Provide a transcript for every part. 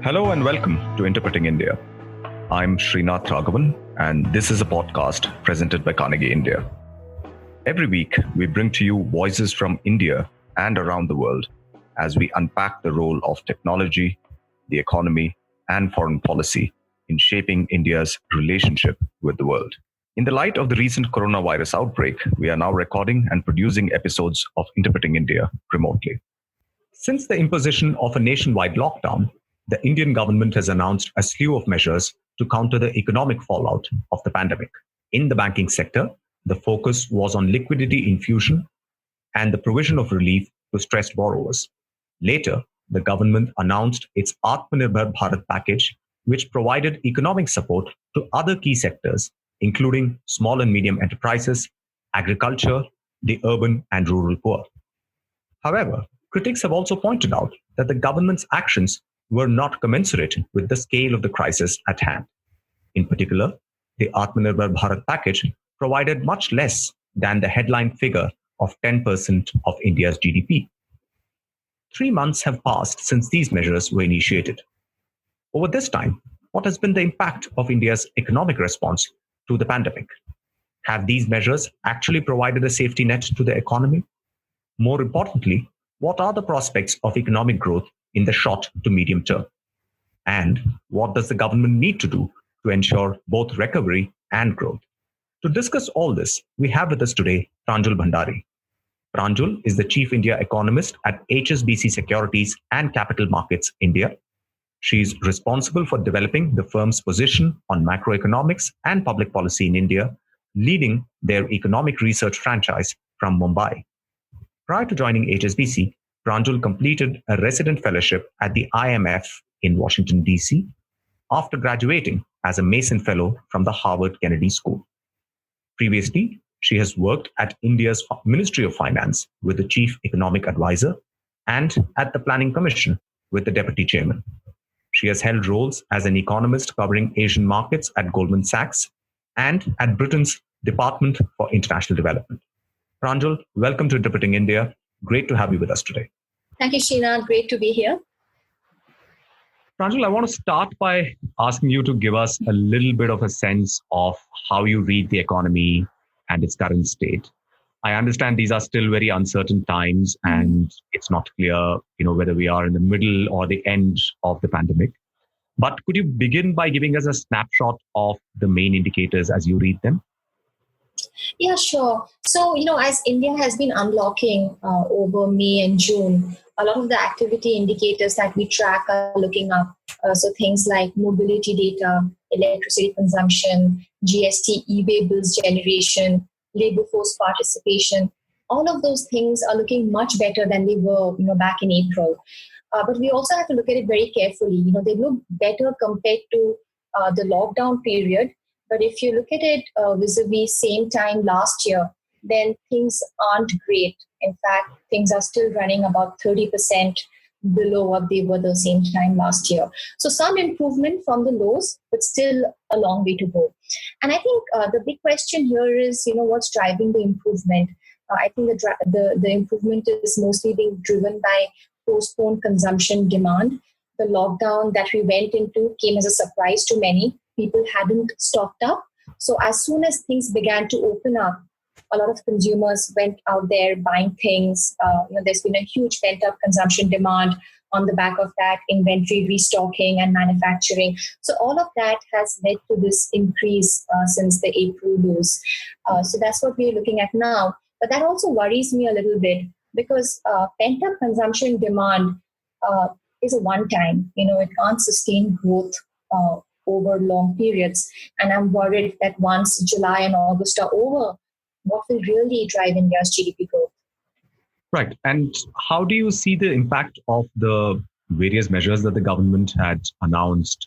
Hello and welcome to Interpreting India. I'm Srinath Raghavan, and this is a podcast presented by Carnegie India. Every week, we bring to you voices from India and around the world as we unpack the role of technology, the economy, and foreign policy in shaping India's relationship with the world. In the light of the recent coronavirus outbreak, we are now recording and producing episodes of Interpreting India remotely. Since the imposition of a nationwide lockdown, the Indian government has announced a slew of measures to counter the economic fallout of the pandemic. In the banking sector, the focus was on liquidity infusion and the provision of relief to stressed borrowers. Later, the government announced its Atmanirbhar Bharat package, which provided economic support to other key sectors, including small and medium enterprises, agriculture, the urban and rural poor. However, critics have also pointed out that the government's actions were not commensurate with the scale of the crisis at hand. In particular, the Atmanirbhar Bharat package provided much less than the headline figure of 10% of India's GDP. 3 months have passed since these measures were initiated. Over this time, what has been the impact of India's economic response to the pandemic? Have these measures actually provided a safety net to the economy? More importantly, what are the prospects of economic growth in the short to medium term? And what does the government need to do to ensure both recovery and growth? To discuss all this, we have with us today Pranjul Bhandari. Pranjul is the Chief India Economist at HSBC Securities and Capital Markets India. She is responsible for developing the firm's position on macroeconomics and public policy in India, leading their economic research franchise from Mumbai. Prior to joining HSBC, Pranjul completed a resident fellowship at the IMF in Washington, D.C., after graduating as a Mason Fellow from the Harvard Kennedy School. Previously, she has worked at India's Ministry of Finance with the Chief Economic Advisor and at the Planning Commission with the Deputy Chairman. She has held roles as an economist covering Asian markets at Goldman Sachs and at Britain's Department for International Development. Pranjul, welcome to Interpreting India. Great to have you with us today. Thank you, Sheena. Great to be here. Pranjul, I want to start by asking you to give us a little bit of a sense of how you read the economy and its current state. I understand these are still very uncertain times and it's not clear, whether we are in the middle or the end of the pandemic. But could you begin by giving us a snapshot of the main indicators as you read them? Yeah, sure. So, as India has been unlocking over May and June, a lot of the activity indicators that we track are looking up. So things like mobility data, electricity consumption, GST, eBay bills generation, labor force participation, all of those things are looking much better than they were, back in April. But we also have to look at it very carefully. They look better compared to the lockdown period. But if you look at it vis-a-vis same time last year, then things aren't great. In fact, things are still running about 30% below what they were the same time last year. So some improvement from the lows, but still a long way to go. And I think the big question here is, what's driving the improvement? I think the improvement is mostly being driven by postponed consumption demand. The lockdown that we went into came as a surprise to many. People hadn't stocked up. So as soon as things began to open up, a lot of consumers went out there buying things. There's been a huge pent-up consumption demand on the back of that, inventory restocking and manufacturing. So all of that has led to this increase since the April lows. So that's what we're looking at now. But that also worries me a little bit because pent-up consumption demand is a one-time. It can't sustain growth over long periods. And I'm worried that once July and August are over, what will really drive India's GDP growth? Right. And how do you see the impact of the various measures that the government had announced,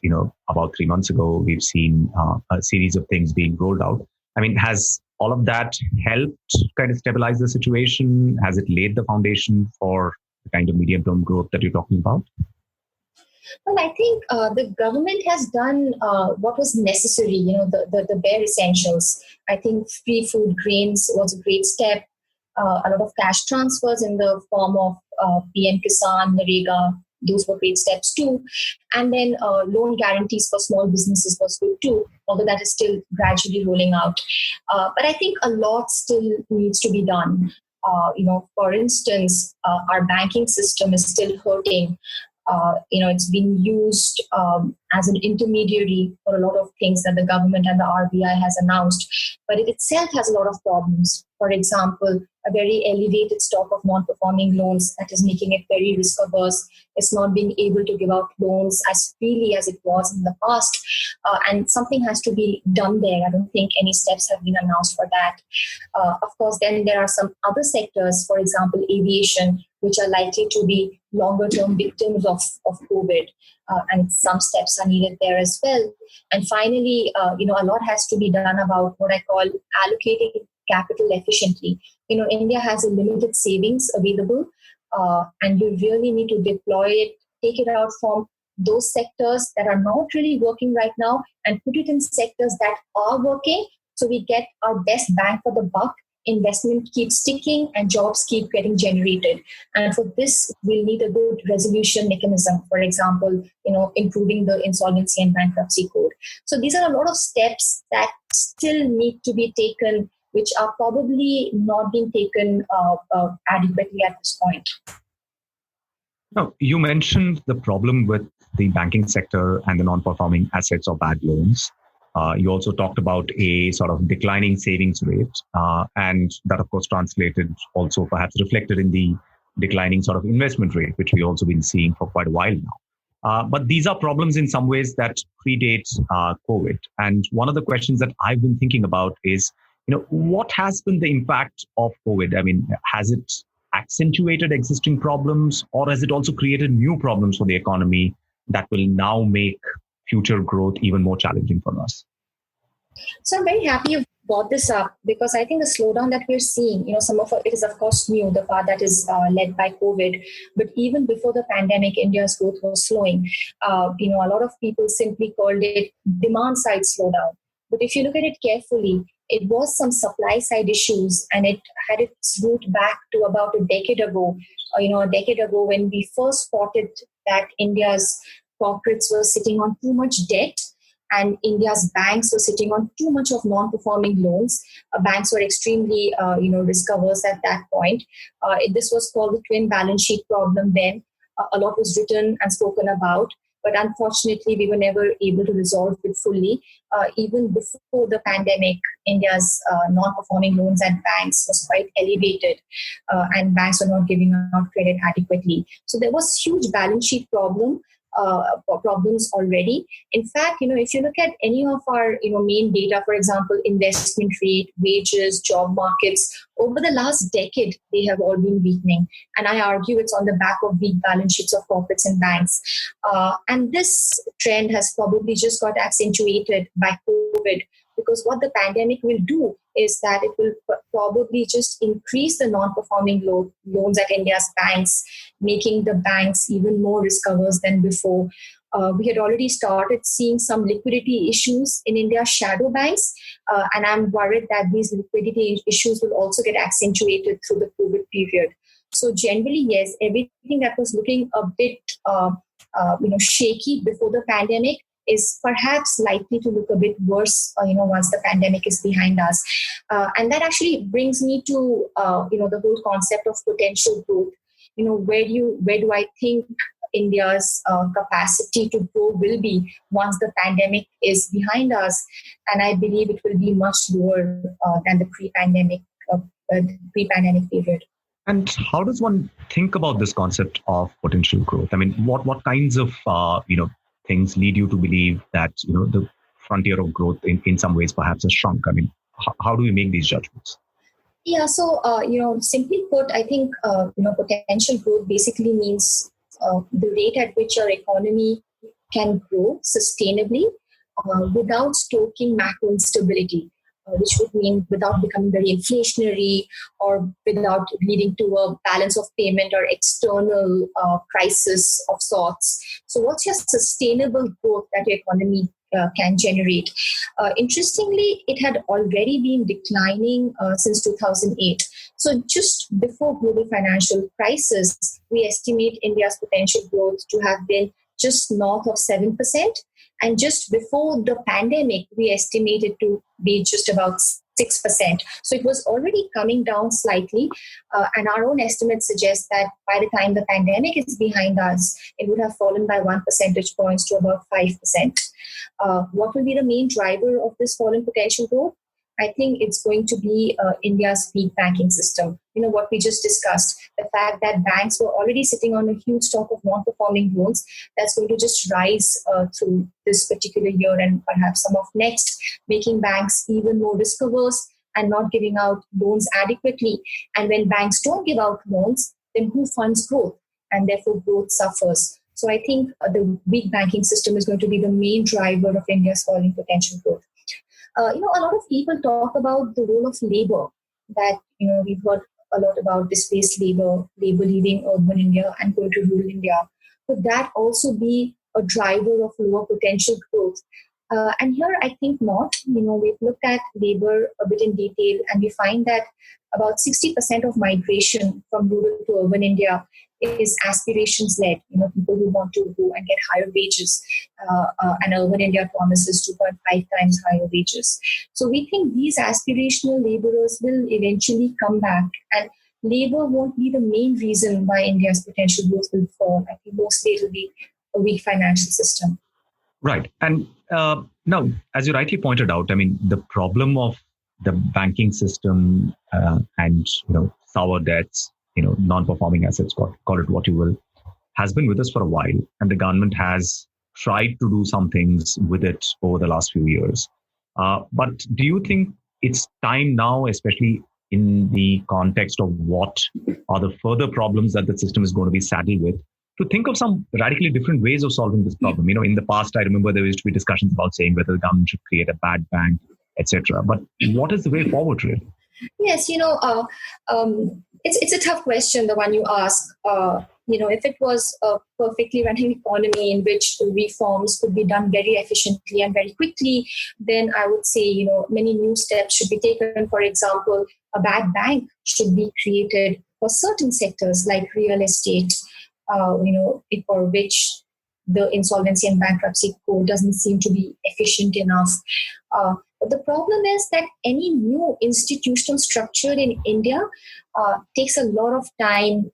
about 3 months ago? We've seen a series of things being rolled out. I mean, has all of that helped kind of stabilize the situation? Has it laid the foundation for the kind of medium-term growth that you're talking about? Well, I think the government has done what was necessary, the bare essentials. I think free food grains was a great step. A lot of cash transfers in the form of PM Kisan, Narega, those were great steps too. And then loan guarantees for small businesses was good too, although that is still gradually rolling out. But I think a lot still needs to be done. For instance, our banking system is still hurting. It's been used as an intermediary for a lot of things that the government and the RBI has announced, but it itself has a lot of problems. For example, a very elevated stock of non-performing loans that is making it very risk averse. It's not being able to give out loans as freely as it was in the past, and something has to be done there. I don't think any steps have been announced for that. Of course, then there are some other sectors, for example, aviation, which are likely to be longer-term victims of COVID, and some steps are needed there as well. And finally, a lot has to be done about what I call allocating capital efficiently. India has a limited savings available, and you really need to deploy it, take it out from those sectors that are not really working right now and put it in sectors that are working, so we get our best bang for the buck. Investment keeps sticking and jobs keep getting generated. And for this, we'll need a good resolution mechanism. For example, improving the insolvency and bankruptcy code. So these are a lot of steps that still need to be taken, which are probably not being taken adequately at this point. Now, you mentioned the problem with the banking sector and the non-performing assets or bad loans. You also talked about a sort of declining savings rate, and that, of course, translated also perhaps reflected in the declining sort of investment rate, which we've also been seeing for quite a while now. But these are problems in some ways that predate COVID. And one of the questions that I've been thinking about is, what has been the impact of COVID? I mean, has it accentuated existing problems, or has it also created new problems for the economy that will now make future growth even more challenging for us? So I'm very happy you brought this up, because I think the slowdown that we're seeing, some of it is of course new, the part that is led by COVID. But even before the pandemic, India's growth was slowing. A lot of people simply called it demand side slowdown. But if you look at it carefully, it was some supply side issues, and it had its root back to about a decade ago. When we first spotted that India's corporates were sitting on too much debt, and India's banks were sitting on too much of non-performing loans. Banks were extremely, risk averse at that point. This was called the twin balance sheet problem then. A lot was written and spoken about, but unfortunately, we were never able to resolve it fully. Even before the pandemic, India's non-performing loans at banks was quite elevated, and banks were not giving out credit adequately. So there was huge balance sheet problems already. In fact, if you look at any of our, main data, for example, investment rate, wages, job markets, over the last decade, they have all been weakening. And I argue it's on the back of weak balance sheets of corporates and banks. And this trend has probably just got accentuated by COVID, because what the pandemic will do is that it will probably just increase the non-performing loans at India's banks, making the banks even more risk-averse than before. We had already started seeing some liquidity issues in India's shadow banks, and I'm worried that these liquidity issues will also get accentuated through the COVID period. So generally, yes, everything that was looking a bit shaky before the pandemic is perhaps likely to look a bit worse, once the pandemic is behind us. And that actually brings me to, the whole concept of potential growth. Where do I think India's capacity to grow will be once the pandemic is behind us? And I believe it will be much lower than the pre-pandemic period. And how does one think about this concept of potential growth? I mean, what kinds of things lead you to believe that the frontier of growth in some ways perhaps has shrunk? I mean, how do we make these judgments? Yeah, so simply put, I think potential growth basically means the rate at which your economy can grow sustainably without stoking macro instability, which would mean without becoming very inflationary or without leading to a balance of payment or external crisis of sorts. So what's your sustainable growth that your economy can generate. Interestingly, it had already been declining since 2008. So just before global financial crisis, we estimate India's potential growth to have been just north of 7%. And just before the pandemic, we estimate it to be just about 6%. So it was already coming down slightly. And our own estimates suggest that by the time the pandemic is behind us, it would have fallen by 1 percentage points to about 5%. What will be the main driver of this fallen potential growth? I think it's going to be India's weak banking system. What we just discussed, the fact that banks were already sitting on a huge stock of non-performing loans that's going to just rise through this particular year and perhaps some of next, making banks even more risk averse and not giving out loans adequately. And when banks don't give out loans, then who funds growth? And therefore growth suffers. So I think the weak banking system is going to be the main driver of India's falling potential growth. A lot of people talk about the role of labor, that, we've heard a lot about displaced labor leaving urban India and going to rural India. Could that also be a driver of lower potential growth? And here, I think not. We've looked at labor a bit in detail, and we find that about 60% of migration from rural to urban India is aspirations-led. People who want to go and get higher wages, and urban India promises 2.5 times higher wages. So we think these aspirational laborers will eventually come back, and labor won't be the main reason why India's potential growth will fall. I think mostly it will be a weak financial system. Right. And now, as you rightly pointed out, the problem of the banking system and, sour debts, non-performing assets, call it what you will, has been with us for a while. And the government has tried to do some things with it over the last few years. But do you think it's time now, especially in the context of what are the further problems that the system is going to be saddled with, to think of some radically different ways of solving this problem? In the past, I remember there used to be discussions about saying whether the government should create a bad bank, etc. But what is the way forward, really? Yes, it's a tough question, the one you ask. If it was a perfectly running economy in which reforms could be done very efficiently and very quickly, then I would say, many new steps should be taken. For example, a bad bank should be created for certain sectors like real estate, for which the insolvency and bankruptcy code doesn't seem to be efficient enough. But the problem is that any new institutional structure in India takes a lot of time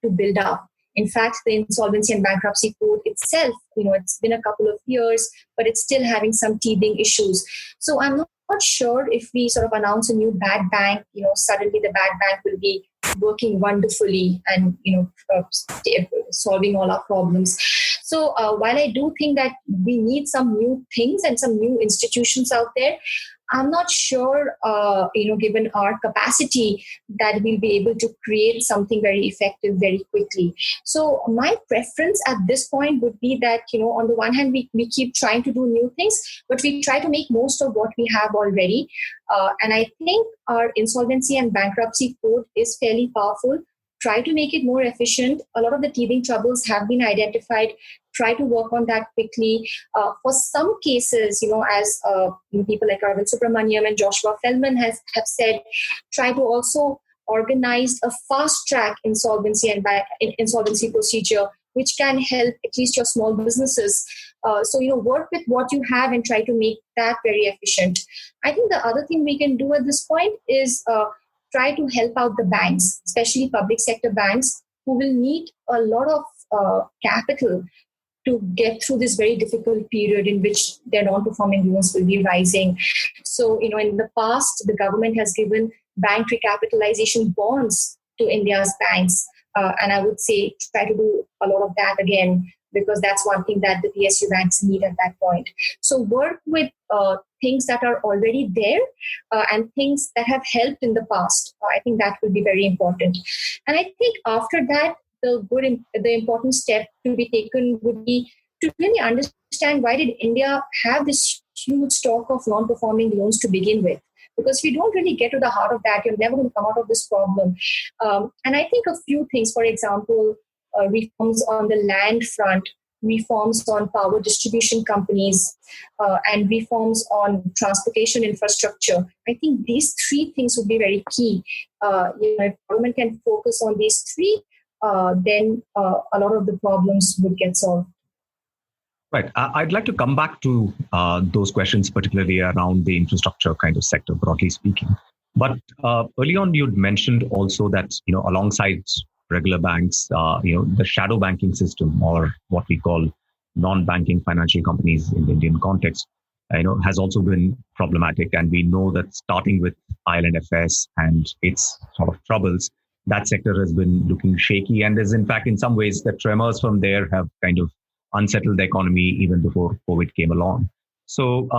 to build up. In fact, the insolvency and bankruptcy code itself, it's been a couple of years, but it's still having some teething issues. So I'm not sure if we sort of announce a new bad bank, suddenly the bad bank will be working wonderfully and, solving all our problems. So while I do think that we need some new things and some new institutions out there, I'm not sure, given our capacity, that we'll be able to create something very effective very quickly. So my preference at this point would be that, on the one hand, we keep trying to do new things, but we try to make most of what we have already. And I think our insolvency and bankruptcy code is fairly powerful. Try to make it more efficient. A lot of the teething troubles have been identified. Try to work on that quickly. For some cases, as people like Arvind Subramaniam and Joshua Feldman have said, try to also organize a fast-track insolvency and insolvency procedure, which can help at least your small businesses. So, work with what you have and try to make that very efficient. I think the other thing we can do at this point is try to help out the banks, especially public sector banks, who will need a lot of capital to get through this very difficult period in which their non-performing loans will be rising. So, in the past, the government has given bank recapitalization bonds to India's banks. And I would say try to do a lot of that again, because that's one thing that the PSU banks need at that point. So work with things that are already there and things that have helped in the past. I think that will be very important. And I think after that, the important step to be taken would be to really understand why did India have this huge stock of non-performing loans to begin with. Because if you don't really get to the heart of that, you're never going to come out of this problem. And I think a few things, for example, reforms on the land front reforms on power distribution companies, and reforms on transportation infrastructure. I think these three things would be very key. If government can focus on these three, then a lot of the problems would get solved. Right. I'd like to come back to those questions, particularly around the infrastructure kind of sector, broadly speaking. But early on, you'd mentioned also that, alongside regular banks, the shadow banking system, or what we call non-banking financial companies in the Indian context, has also been problematic. And we know that starting with IL&FS and its sort of troubles, that sector has been looking shaky. And there's, in fact, in some ways, the tremors from there have kind of unsettled the economy even before COVID came along. So,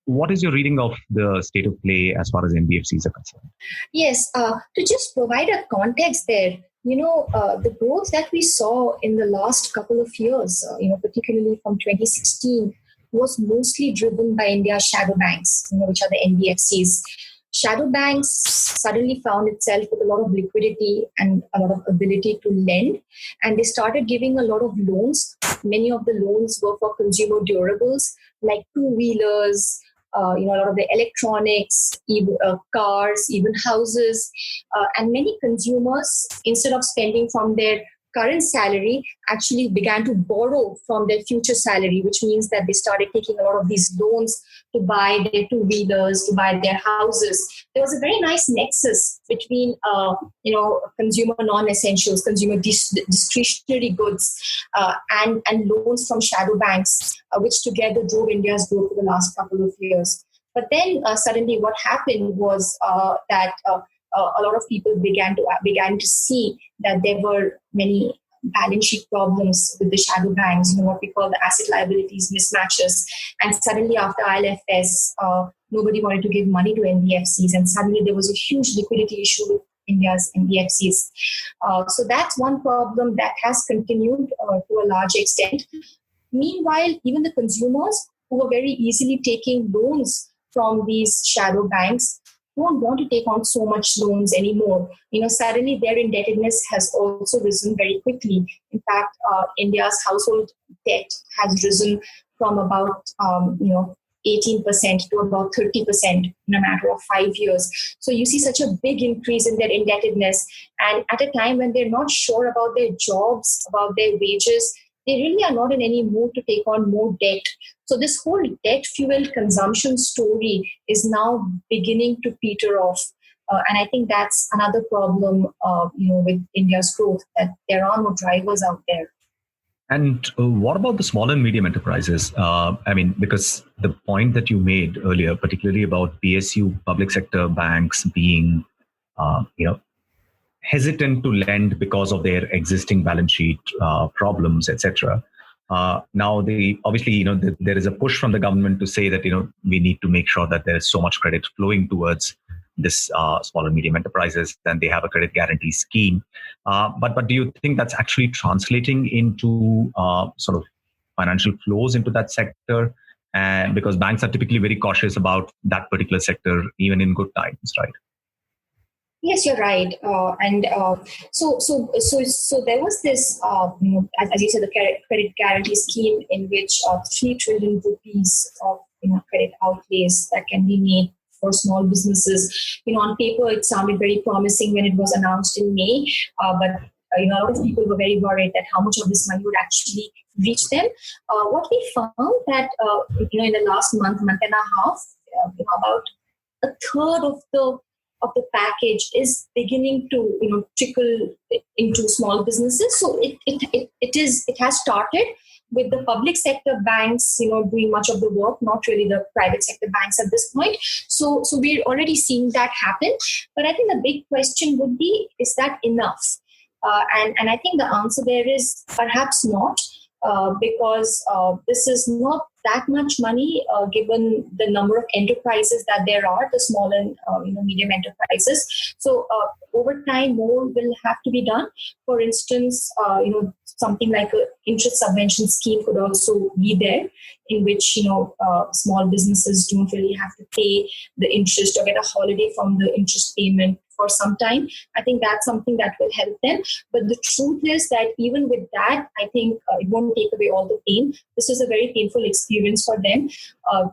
what is your reading of the state of play as far as NBFCs are concerned? Yes, to just provide a context there, the growth that we saw in the last couple of years, particularly from 2016, was mostly driven by India's shadow banks, which are the NBFCs. Shadow banks suddenly found itself with a lot of liquidity and a lot of ability to lend, and they started giving a lot of loans. Many of the loans were for consumer durables like two-wheelers, a lot of the electronics, even, cars, even houses. And many consumers, instead of spending from their current salary, actually began to borrow from their future salary, which means that they started taking a lot of these loans to buy their two-wheelers, to buy their houses. There was a very nice nexus between, consumer non-essentials, consumer discretionary goods, and loans from shadow banks, which together drove India's growth for the last couple of years. But then suddenly what happened was that a lot of people began to see that there were many balance sheet problems with the shadow banks, what we call the asset liabilities mismatches. And suddenly after IL&FS, nobody wanted to give money to NBFCs. And suddenly there was a huge liquidity issue with India's NBFCs. So that's one problem that has continued to a large extent. Meanwhile, even the consumers who were very easily taking loans from these shadow banks don't want to take on so much loans anymore. Suddenly their indebtedness has also risen very quickly. In fact, India's household debt has risen from about 18% to about 30% in a matter of 5 years. So you see such a big increase in their indebtedness, and at a time when they're not sure about their jobs, about their wages, they really are not in any mood to take on more debt. So this whole debt-fueled consumption story is now beginning to peter off. And I think that's another problem, with India's growth, that there are no drivers out there. And what about the small and medium enterprises? Because the point that you made earlier, particularly about PSU, public sector banks being, hesitant to lend because of their existing balance sheet problems, etc. Now, there is a push from the government to say that, we need to make sure that there is so much credit flowing towards this small and medium enterprises, and they have a credit guarantee scheme. But do you think that's actually translating into sort of financial flows into that sector? And because banks are typically very cautious about that particular sector, even in good times, right? Yes, you're right. So there was this, as you said, the credit guarantee scheme in which 3 trillion rupees of credit outlays that can be made for small businesses. On paper, it sounded very promising when it was announced in May, but a lot of people were very worried that how much of this money would actually reach them. What we found that in the last month and a half, about a third of the package is beginning to trickle into small businesses. So it has started with the public sector banks doing much of the work, not really the private sector banks at this point. So we're already seeing that happen. But I think the big question would be, is that enough? And I think the answer there is perhaps not, because this is not that much money given the number of enterprises that there are, the small and medium enterprises. So over time, more will have to be done. For instance, something like an interest subvention scheme could also be there, in which small businesses don't really have to pay the interest or get a holiday from the interest payment for some time. I think that's something that will help them. But the truth is that even with that, I think it won't take away all the pain. This is a very painful experience for them.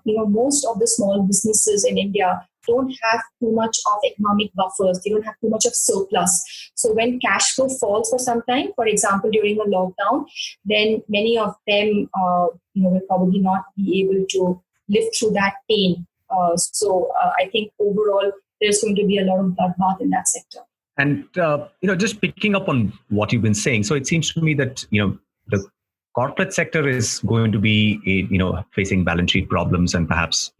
Most of the small businesses in India don't have too much of economic buffers. They don't have too much of surplus. So when cash flow falls for some time, for example, during a lockdown, then many of them, will probably not be able to live through that pain. I think overall, there's going to be a lot of bloodbath in that sector. And, just picking up on what you've been saying, so it seems to me that, the corporate sector is going to be, facing balance sheet problems and perhaps,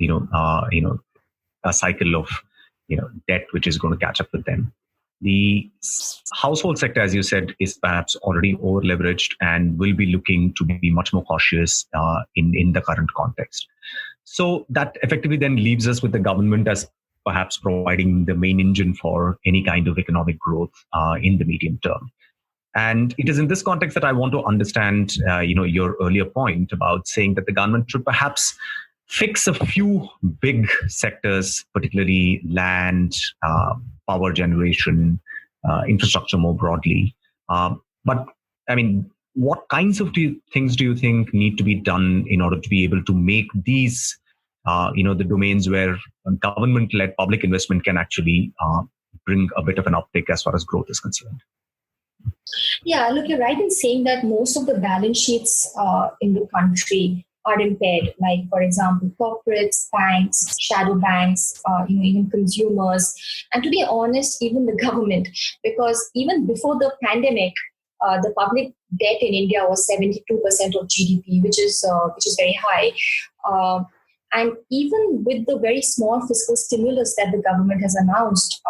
a cycle of, debt, which is going to catch up with them. The household sector, as you said, is perhaps already over leveraged and will be looking to be much more cautious in the current context. So that effectively then leaves us with the government as perhaps providing the main engine for any kind of economic growth in the medium term. And it is in this context that I want to understand, your earlier point about saying that the government should perhaps fix a few big sectors, particularly land, power generation, infrastructure more broadly. But I mean, what kinds of things do you think need to be done in order to be able to make these, the domains where government-led public investment can actually bring a bit of an uptick as far as growth is concerned? Yeah, look, you're right in saying that most of the balance sheets in the country are impaired, like, for example, corporates, banks, shadow banks, even consumers, and to be honest, even the government, because even before the pandemic, the public debt in India was 72% of GDP, which is very high. And even with the very small fiscal stimulus that the government has announced,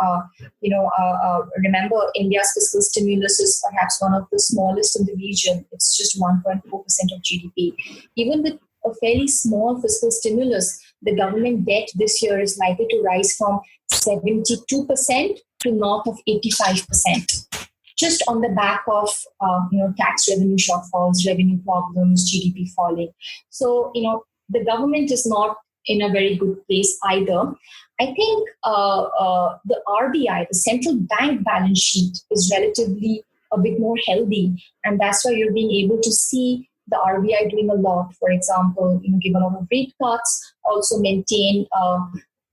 remember India's fiscal stimulus is perhaps one of the smallest in the region. It's just 1.4% of GDP. Even with a fairly small fiscal stimulus, the government debt this year is likely to rise from 72% to north of 85%. Just on the back of tax revenue shortfalls, revenue problems, GDP falling. So the government is not in a very good place either. I think the RBI, the central bank balance sheet, is relatively a bit more healthy, and that's why you're being able to see the RBI doing a lot. For example, give a lot of rate cuts, also maintain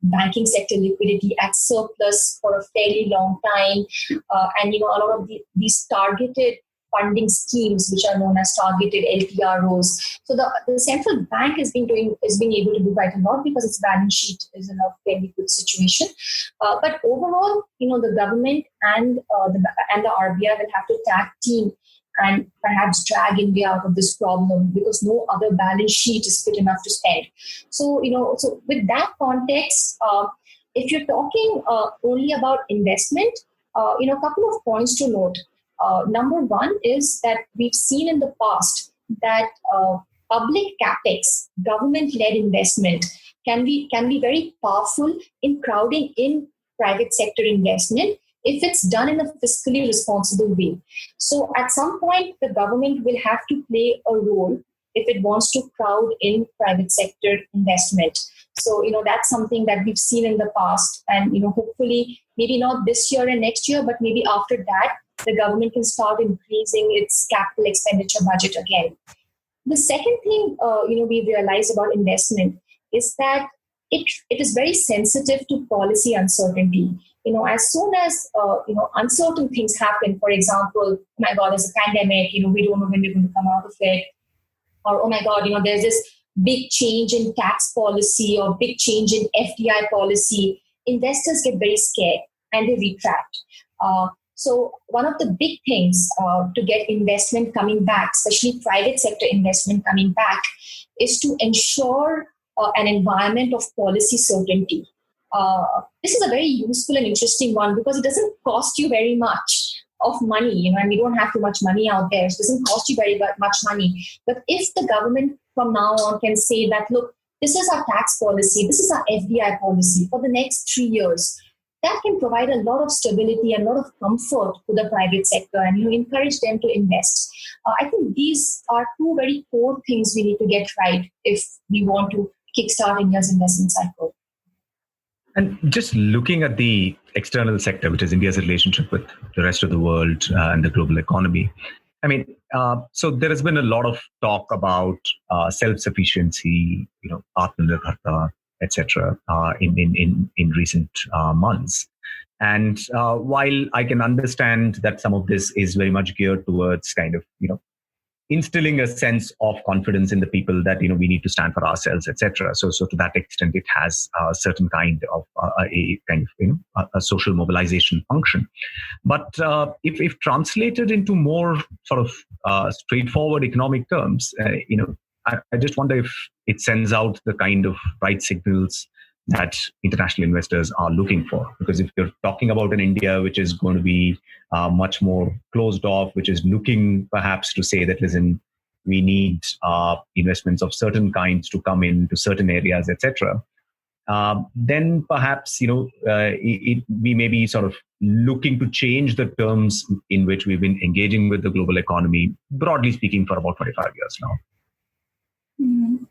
banking sector liquidity at surplus for a fairly long time, and a lot of these targeted funding schemes, which are known as targeted LTROs. So the central bank is being able to do quite a lot because its balance sheet is in a fairly good situation. But overall, the government and the RBI will have to tag team and perhaps drag India out of this problem because no other balance sheet is fit enough to spend. So, so with that context, if you're talking only about investment, a couple of points to note. Number one is that we've seen in the past that public capex, government-led investment, can be very powerful in crowding in private sector investment if it's done in a fiscally responsible way. So at some point, the government will have to play a role if it wants to crowd in private sector investment. So, that's something that we've seen in the past. And, hopefully, maybe not this year and next year, but maybe after that, the government can start increasing its capital expenditure budget again. The second thing, we realized about investment is that it is very sensitive to policy uncertainty. As soon as, uncertain things happen, for example, oh my God, there's a pandemic, we don't know when we're going to come out of it. Or, oh my God, there's this big change in tax policy or big change in FDI policy. Investors get very scared and they retract. So one of the big things to get investment coming back, especially private sector investment coming back, is to ensure an environment of policy certainty. This is a very useful and interesting one because it doesn't cost you very much of money, and we don't have too much money out there. So it doesn't cost you very much money. But if the government from now on can say that, look, this is our tax policy, this is our FDI policy for the next 3 years, that can provide a lot of stability and a lot of comfort to the private sector and encourage them to invest. I think these are two very core things we need to get right if we want to kickstart India's investment cycle. And just looking at the external sector, which is India's relationship with the rest of the world and the global economy, I mean, so there has been a lot of talk about self-sufficiency, Atmanirbharta, etc., in recent months. And while I can understand that some of this is very much geared towards kind of, instilling a sense of confidence in the people that we need to stand for ourselves, etc. So to that extent, it has a certain kind of a kind of a social mobilization function. But if translated into more sort of straightforward economic terms, I just wonder if it sends out the kind of right signals that international investors are looking for. Because if you're talking about an India which is going to be much more closed off, which is looking perhaps to say that, listen, we need investments of certain kinds to come into certain areas, etc., then perhaps we may be sort of looking to change the terms in which we've been engaging with the global economy, broadly speaking, for about 25 years now. Mm-hmm.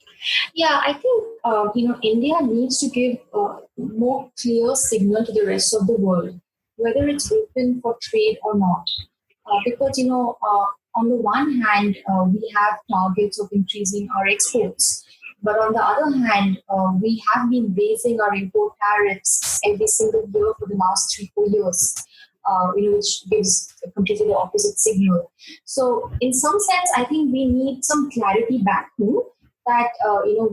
Yeah, I think India needs to give a more clear signal to the rest of the world, whether it's open for trade or not. Because on the one hand, we have targets of increasing our exports, but on the other hand, we have been raising our import tariffs every single year for the last 3-4 years. Which gives completely the opposite signal. So, in some sense, I think we need some clarity back home that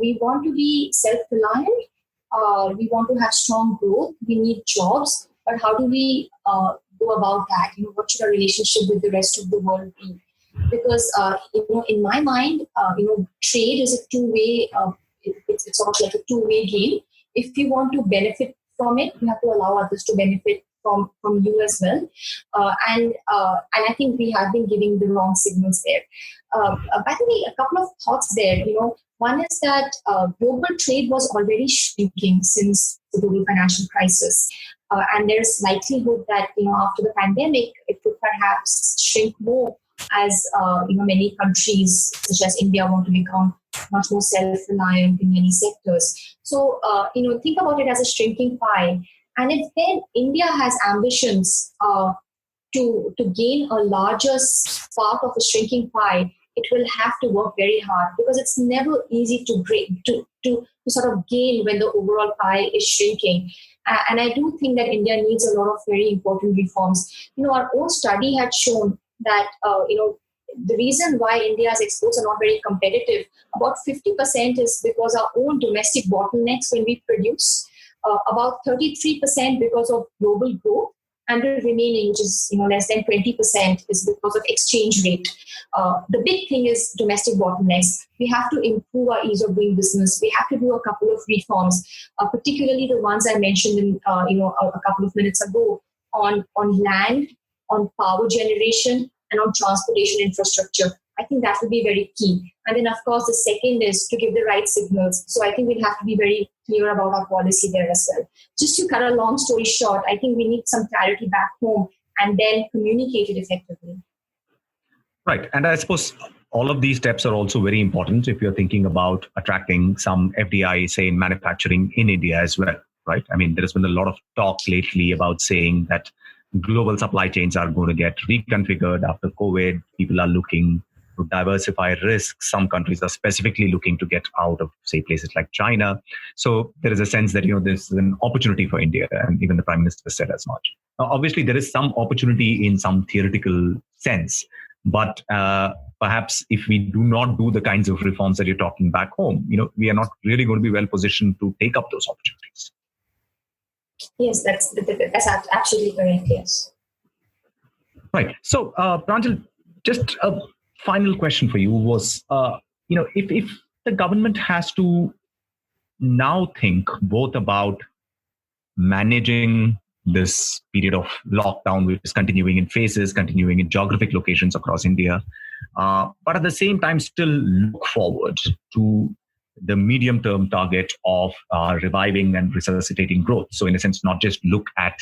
we want to be self-reliant, we want to have strong growth, we need jobs, but how do we go about that? What should our relationship with the rest of the world be? Because in my mind, trade is a two-way. It's sort of like a two-way game. If you want to benefit from it, you have to allow others to benefit from you as well. And I think we have been giving the wrong signals there. By the way, a couple of thoughts there. One is that global trade was already shrinking since the global financial crisis. And there's likelihood that, after the pandemic, it could perhaps shrink more as, many countries, such as India, want to become much more self-reliant in many sectors. So, think about it as a shrinking pie. And if then India has ambitions to gain a larger part of a shrinking pie, it will have to work very hard, because it's never easy to sort of gain when the overall pie is shrinking. And I do think that India needs a lot of very important reforms. Our own study had shown that, the reason why India's exports are not very competitive, about 50% is because our own domestic bottlenecks when we produce, about 33% because of global growth, and the remaining, which is less than 20%, is because of exchange rate. The big thing is domestic bottlenecks. We have to improve our ease of doing business. We have to do a couple of reforms, particularly the ones I mentioned in a couple of minutes ago on land, on power generation, and on transportation infrastructure. I think that would be very key. And then, of course, the second is to give the right signals. So I think we'll have to be very clear about our policy there as well. Just to cut a long story short, I think we need some clarity back home and then communicate it effectively. Right. And I suppose all of these steps are also very important if you're thinking about attracting some FDI, say, in manufacturing in India as well. Right. I mean, there has been a lot of talk lately about saying that global supply chains are going to get reconfigured after COVID. People are looking to diversify risks. Some countries are specifically looking to get out of, say, places like China. So there is a sense that, this is an opportunity for India, and even the Prime Minister said as much. Now, obviously, there is some opportunity in some theoretical sense, but perhaps if we do not do the kinds of reforms that you're talking back home, we are not really going to be well positioned to take up those opportunities. Yes, that's absolutely correct. Yes. Right. So, Pranjul, just a final question for you was, if the government has to now think both about managing this period of lockdown, which is continuing in phases, continuing in geographic locations across India, but at the same time still look forward to the medium-term target of reviving and resuscitating growth. So in a sense, not just look at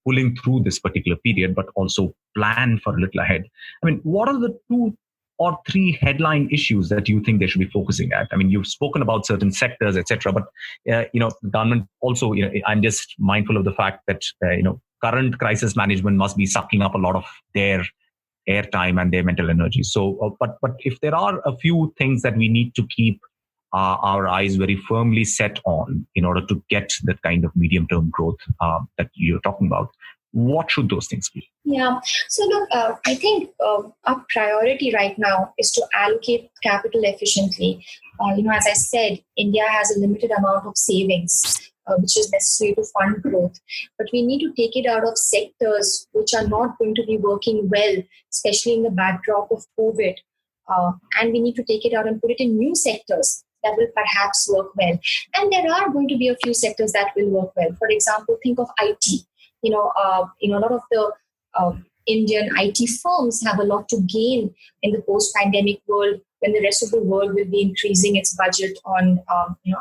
pulling through this particular period, but also plan for a little ahead. I mean, what are the two or three headline issues that you think they should be focusing at? I mean, you've spoken about certain sectors, etc., but the government also, I'm just mindful of the fact that current crisis management must be sucking up a lot of their airtime and their mental energy. So, but if there are a few things that we need to keep our eyes very firmly set on in order to get that kind of medium-term growth that you're talking about, what should those things be? Yeah. So look, I think our priority right now is to allocate capital efficiently. As I said, India has a limited amount of savings, which is necessary to fund growth. But we need to take it out of sectors which are not going to be working well, especially in the backdrop of COVID. And we need to take it out and put it in new sectors that will perhaps work well. And there are going to be a few sectors that will work well. For example, think of IT. A lot of the Indian IT firms have a lot to gain in the post-pandemic world when the rest of the world will be increasing its budget on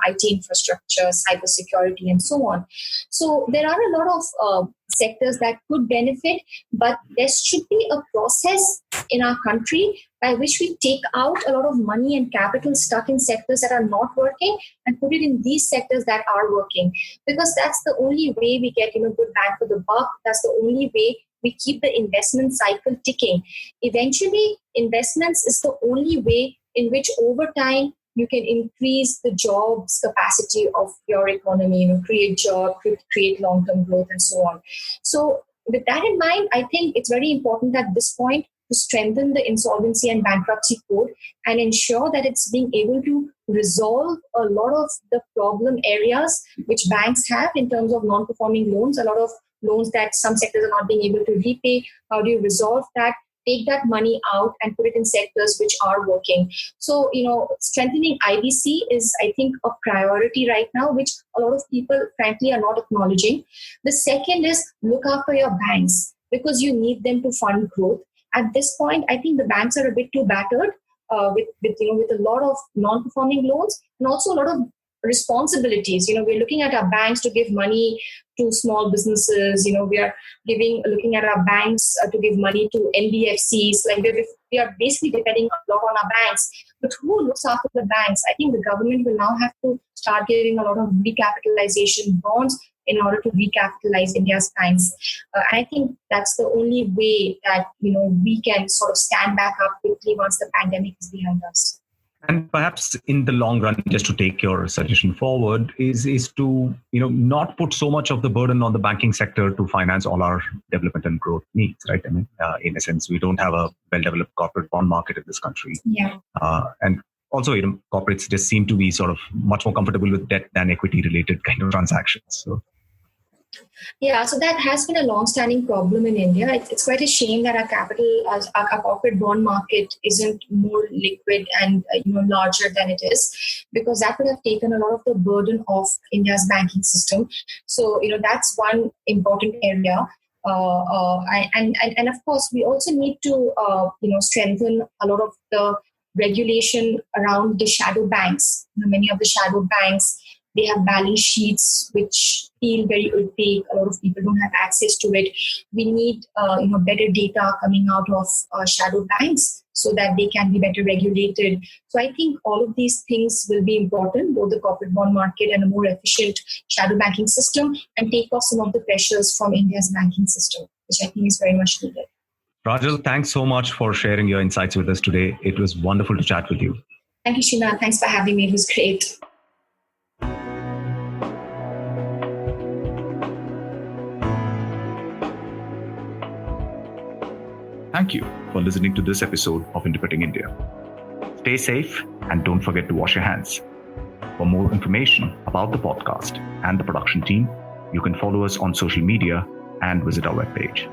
IT infrastructure, cybersecurity, and so on. So there are a lot of sectors that could benefit, but there should be a process in our country by which we take out a lot of money and capital stuck in sectors that are not working and put it in these sectors that are working. Because that's the only way we get good bang for the buck. That's the only way we keep the investment cycle ticking. Eventually, investments is the only way in which over time you can increase the jobs capacity of your economy, create jobs, create long-term growth, and so on. So with that in mind, I think it's very important at this point to strengthen the insolvency and bankruptcy code and ensure that it's being able to resolve a lot of the problem areas which banks have in terms of non-performing loans, a lot of loans that some sectors are not being able to repay. How do you resolve that? Take that money out and put it in sectors which are working. So, strengthening IBC is, I think, a priority right now, which a lot of people, frankly, are not acknowledging. The second is look after your banks because you need them to fund growth. At this point, I think the banks are a bit too battered with a lot of non-performing loans and also a lot of responsibilities. We're looking at our banks to give money to small businesses. We are looking at our banks to give money to NBFCs. Like we are basically depending a lot on our banks. But who looks after the banks? I think the government will now have to start giving a lot of recapitalization bonds in order to recapitalize India's banks. I think that's the only way that we can sort of stand back up quickly once the pandemic is behind us. And perhaps in the long run, just to take your suggestion forward, is to not put so much of the burden on the banking sector to finance all our development and growth needs, right? I mean, in a sense, we don't have a well-developed corporate bond market in this country. Yeah. And also, corporates just seem to be sort of much more comfortable with debt than equity-related kind of transactions. So. Yeah, so that has been a long-standing problem in India. It's quite a shame that our corporate bond market isn't more liquid and larger than it is, because that would have taken a lot of the burden off India's banking system. So that's one important area. And of course, we also need to strengthen a lot of the regulation around the shadow banks. Many of the shadow banks, they have balance sheets which feel very opaque. A lot of people don't have access to it. We need better data coming out of shadow banks so that they can be better regulated. So I think all of these things will be important, both the corporate bond market and a more efficient shadow banking system, and take off some of the pressures from India's banking system, which I think is very much needed. Pranjul, thanks so much for sharing your insights with us today. It was wonderful to chat with you. Thank you, Srinath. Thanks for having me. It was great. Thank you for listening to this episode of Interpreting India. Stay safe and don't forget to wash your hands. For more information about the podcast and the production team, you can follow us on social media and visit our webpage.